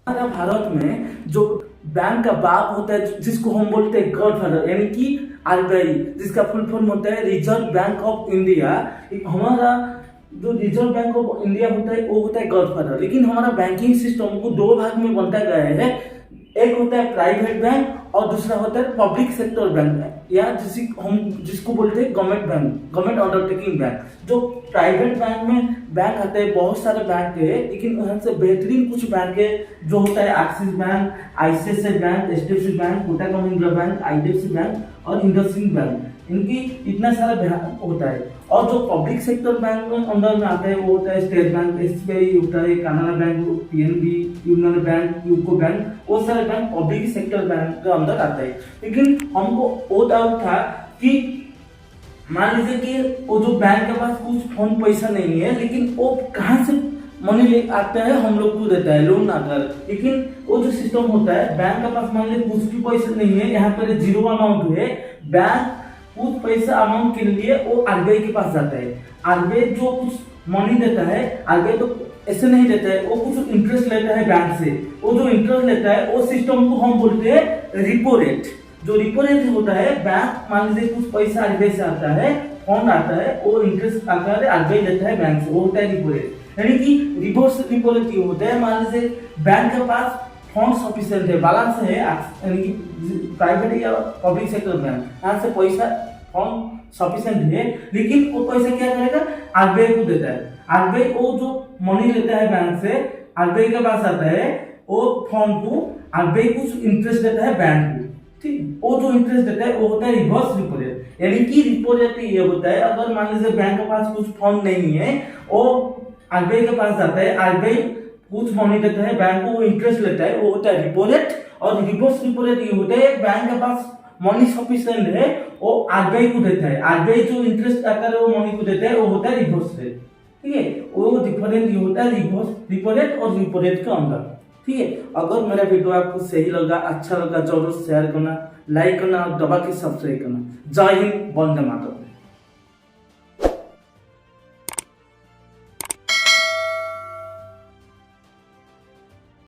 हमारा भारत में जो बैंक का बाप होता है जिसको हम बोलते हैं गॉडफादर यानी कि आरबीआई, जिसका फुल फॉर्म होता है रिजर्व बैंक ऑफ इंडिया। हमारा जो रिजर्व बैंक ऑफ इंडिया होता है वो होता है गॉडफादर। लेकिन हमारा बैंकिंग सिस्टम को दो भाग में बांटा गया है। एक होता है प्राइवेट बैंक और दूसरा होता है पब्लिक सेक्टर बैंक या जिसको बोलते हैं government bank, government undertaking bank. जो प्राइवेट बैंक में बैंक आते हैं, बहुत सारे बैंक है, लेकिन उनमें से बेहतरीन कुछ बैंक है जो होता है axis bank, ICICI bank, HDFC bank, Kotak Mahindra bank, IDFC bank और इंडसइंड बैंक। इनकी इतना सारा बैंक होता है। और जो पब्लिक सेक्टर बैंक में अंदर में आते हैं वो होता है स्टेट बैंक, एसबीआई होता है, Canada bank, PNB, union bank, UCO bank. वो सारे बैंक पब्लिक सेक्टर बैंक के अंदर आते हैं। लेकिन हमको वो डाउट था कि मान लीजिए कि वो जो बैंक के पास कुछ फोन पैसा नहीं है, लेकिन वो कहाँ से मनी ले आता है, हम लोग को देता है लोन आकर। लेकिन वो जो सिस्टम होता है बैंक के पास मान लीजिए कुछ भी पैसा नहीं है, यहाँ पर जीरो अमाउंट है, बैंक कुछ पैसा अमाउंट के लिए वो आरबीआई के पास जाता है। आरबीआई जो कुछ मनी देता है, आरबीआई तो ऐसे नहीं देता है, वो कुछ इंटरेस्ट लेता है बैंक से। वो जो इंटरेस्ट लेता है वो सिस्टम को हम बोलते हैं रिपो रेट। जो रिपो रेट होता है, बैंक मान लीजिए कुछ पैसा आरबीआई से आता है, फंड आता है, वो इंटरेस्ट आकर आरबीआई लेता है बैंक से, वो होता है रिपो रेट। यानी कि रिवर्स रिपो रेट ये होता है, मान लीजिए बैंक के पास फंड सफिशिएंट है, बैलेंस है, यानी कि प्राइवेट या पब्लिक सेक्टर बैंक, यहाँ से पैसा फंड सफिशिएंट है, लेकिन वो पैसा क्या करेगा, आरबीआई को देता है। आरबीआई वो जो मनी लेता है बैंक से, आरबीआई के पास आता है, वो फंड को आरबीआई कुछ इंटरेस्ट देता है बैंक को। ठीक, वो जो इंटरेस्ट देता है वो होता है रिवर्स रिपो रेट। यानी कि रिपो रेट ये होता है, अगर मान लीजिए बैंक के पास कुछ फंड नहीं है, वो आरबीआई के पास जाता है, आरबीआई कुछ मनी देता है बैंक को, वो इंटरेस्ट लेता है, वो होता है रिपो रेट। और रिवर्स रिपो रेट ये होता है, बैंक के पास मनी सफिशिएंट है, वो आरबीआई को देता है, आरबीआई जो इंटरेस्ट आकर वो मनी को देता है, वो होता है रिवर्स रेट। ठीक है, वो डिफरेंस ये होता है रिवर्स रिपो रेट और रिपो रेट के अंदर। ठीक है, अगर मेरा वीडियो आपको सही लगा, अच्छा लगा, जरूर शेयर करना, लाइक करना और दबा के सब्सक्राइब करना। जय हिंद, वंदे मातरम।